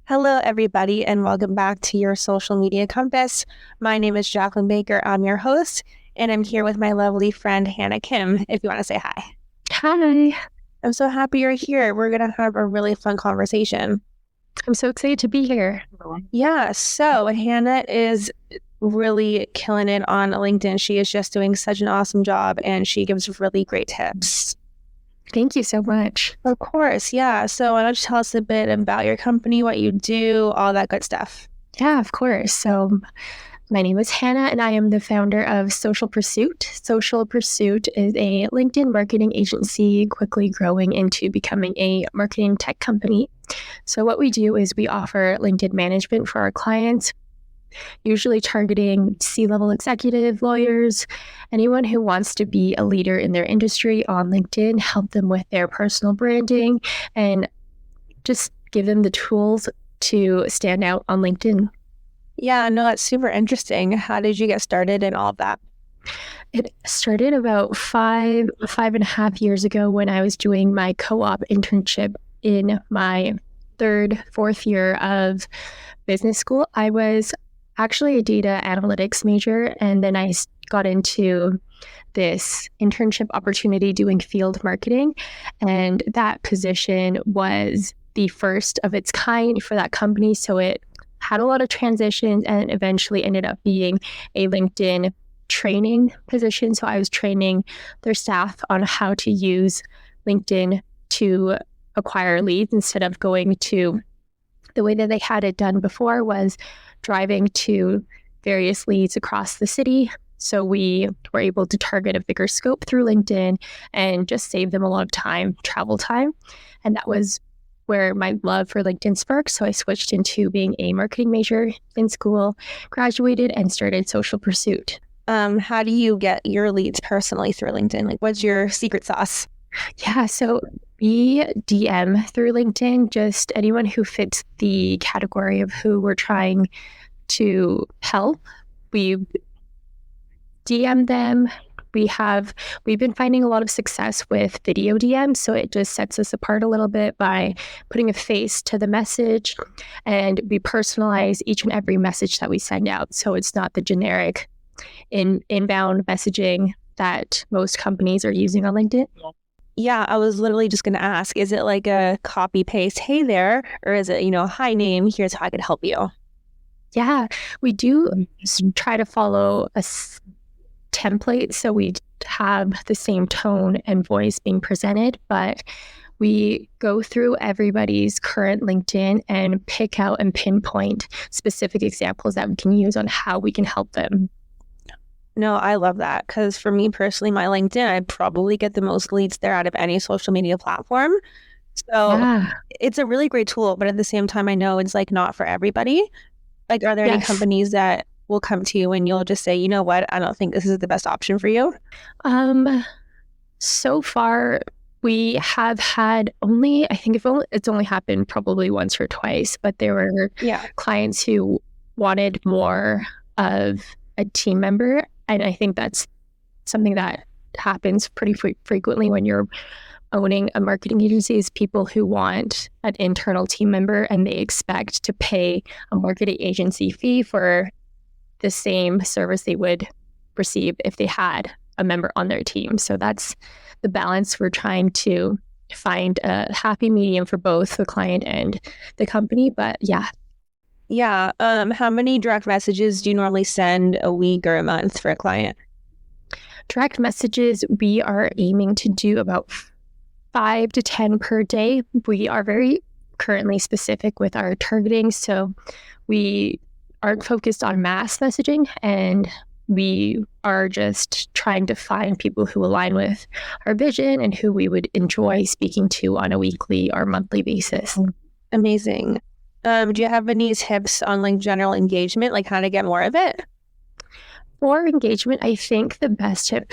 Hello, everybody, and welcome back to your Social Media Compass. My name is Jacqueline Baker. I'm your host, and I'm here with my lovely friend, Hannah Kim, if you want to say hi. Hi. I'm so happy you're here. We're going to have a really fun conversation. I'm so excited to be here. Yeah, so Hannah is really killing it on LinkedIn. She is just doing such an awesome job, and she gives really great tips. Thank you so much. Of course, yeah. So why don't you tell us a bit about your company, what you do, all that good stuff? Yeah, of course. So my name is Hannah, and I am the founder of Social Pursuit. Social Pursuit is a LinkedIn marketing agency quickly growing into becoming a marketing tech company. So what we do is we offer LinkedIn management for our clients, usually targeting C-level executive, lawyers, anyone who wants to be a leader in their industry on LinkedIn, help them with their personal branding, and just give them the tools to stand out on LinkedIn. Yeah, no, that's super interesting. How did you get started and all of that? It started about five and a half years ago when I was doing my co-op internship in my fourth year of business school. I was actually a data analytics major, and then I got into this internship opportunity doing field marketing, and that position was the first of its kind for that company. So it had a lot of transitions and eventually ended up being a LinkedIn training position. So I was training their staff on how to use LinkedIn to acquire leads instead of going to the way that they had it done before was driving to various leads across the city. So we were able to target a bigger scope through LinkedIn and just save them a lot of time, travel time. And that was where my love for LinkedIn sparked. So I switched into being a marketing major in school, graduated, and started Social Pursuit. How do you get your leads personally through LinkedIn? Like, what's your secret sauce? Yeah, so we DM through LinkedIn, just anyone who fits the category of who we're trying to help. We DM them. We've been finding a lot of success with video DMs, so it just sets us apart a little bit by putting a face to the message, and we personalize each and every message that we send out. So it's not the generic inbound messaging that most companies are using on LinkedIn. Yeah, I was literally just going to ask, is it like a copy paste, hey there, or is it, hi name, here's how I could help you? Yeah, we do try to follow a template, so we have the same tone and voice being presented, but we go through everybody's current LinkedIn and pick out and pinpoint specific examples that we can use on how we can help them. No, I love that, because for me personally, my LinkedIn, I probably get the most leads there out of any social media platform. So It's a really great tool, but at the same time, I know it's like not for everybody. Like, are there any companies that will come to you and you'll just say, you know what, I don't think this is the best option for you? So far, we have had I think it's only happened probably once or twice, but there were clients who wanted more of a team member. And I think that's something that happens pretty frequently when you're owning a marketing agency, is people who want an internal team member and they expect to pay a marketing agency fee for the same service they would receive if they had a member on their team. So that's the balance. We're trying to find a happy medium for both the client and the company. But yeah. Yeah. How many direct messages do you normally send a week or a month for a client? Direct messages, we are aiming to do about 5 to 10 per day. We are very currently specific with our targeting, so we aren't focused on mass messaging, and we are just trying to find people who align with our vision and who we would enjoy speaking to on a weekly or monthly basis. Amazing. Do you have any tips on like general engagement, like how to get more of it? For engagement, I think the best tip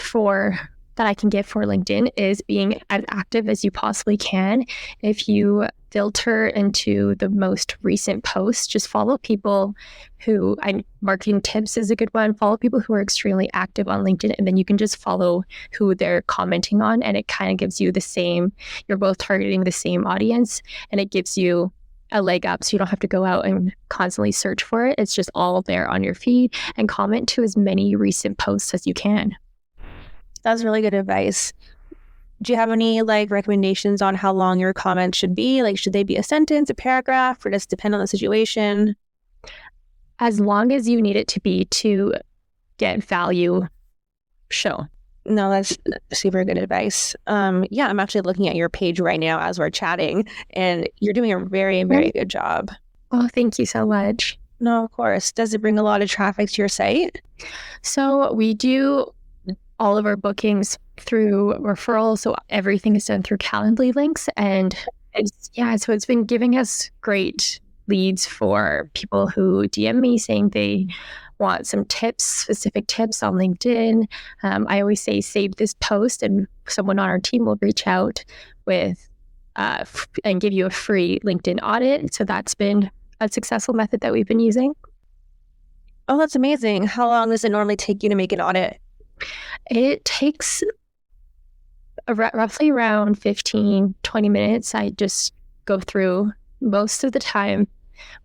that I can give for LinkedIn is being as active as you possibly can. If you filter into the most recent posts, just follow people who, marketing tips is a good one. Follow people who are extremely active on LinkedIn, and then you can just follow who they're commenting on, and it kind of gives you you're both targeting the same audience, and it gives you a leg up, so you don't have to go out and constantly search for it. It's just all there on your feed, and comment to as many recent posts as you can. That's really good advice. Do you have any like recommendations on how long your comments should be? Like, should they be a sentence, a paragraph, or does it depend on the situation? As long as you need it to be to get value, show. No, that's super good advice. Yeah, I'm actually looking at your page right now as we're chatting, and you're doing a very, very good job. Oh, thank you so much. No, of course. Does it bring a lot of traffic to your site? So we do all of our bookings through referrals. So everything is done through Calendly links. And so it's been giving us great leads for people who DM me saying they want some tips, specific tips on LinkedIn. I always say, save this post, and someone on our team will reach out with and give you a free LinkedIn audit. So that's been a successful method that we've been using. Oh, that's amazing. How long does it normally take you to make an audit? It takes roughly around 15, 20 minutes. I just go through. Most of the time,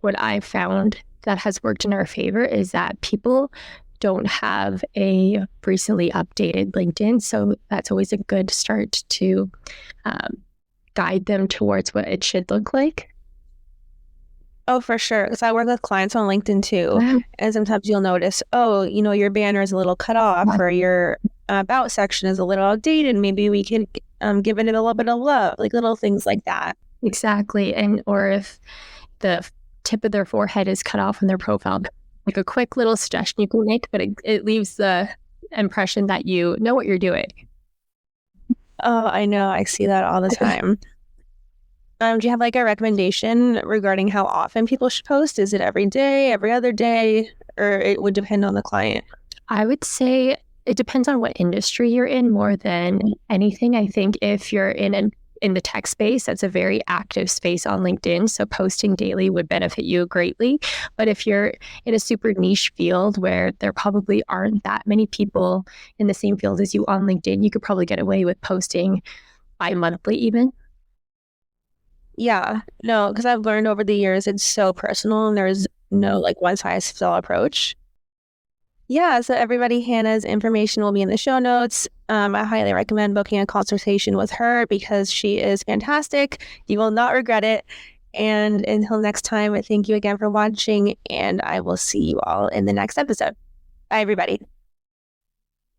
what I've found that has worked in our favor is that people don't have a recently updated LinkedIn. So that's always a good start to guide them towards what it should look like. Oh, for sure. Because I work with clients on LinkedIn too. And sometimes you'll notice, your banner is a little cut off, or your about section is a little outdated. Maybe we can give it a little bit of love, like little things like that. Exactly. Or if the tip of their forehead is cut off in their profile, like a quick little suggestion you can make, but it leaves the impression that you know what you're doing. Oh, I know. I see that all the time. Do you have like a recommendation regarding how often people should post? Is it every day, every other day, or it would depend on the client? I would say it depends on what industry you're in more than anything. I think if you're in the tech space, that's a very active space on LinkedIn. So posting daily would benefit you greatly. But if you're in a super niche field where there probably aren't that many people in the same field as you on LinkedIn, you could probably get away with posting bi-monthly even. Yeah, no, because I've learned over the years it's so personal and there's no like one size fits all approach. Yeah, so everybody, Hannah's information will be in the show notes. I highly recommend booking a consultation with her because she is fantastic. You will not regret it. And until next time, thank you again for watching, and I will see you all in the next episode. Bye, everybody.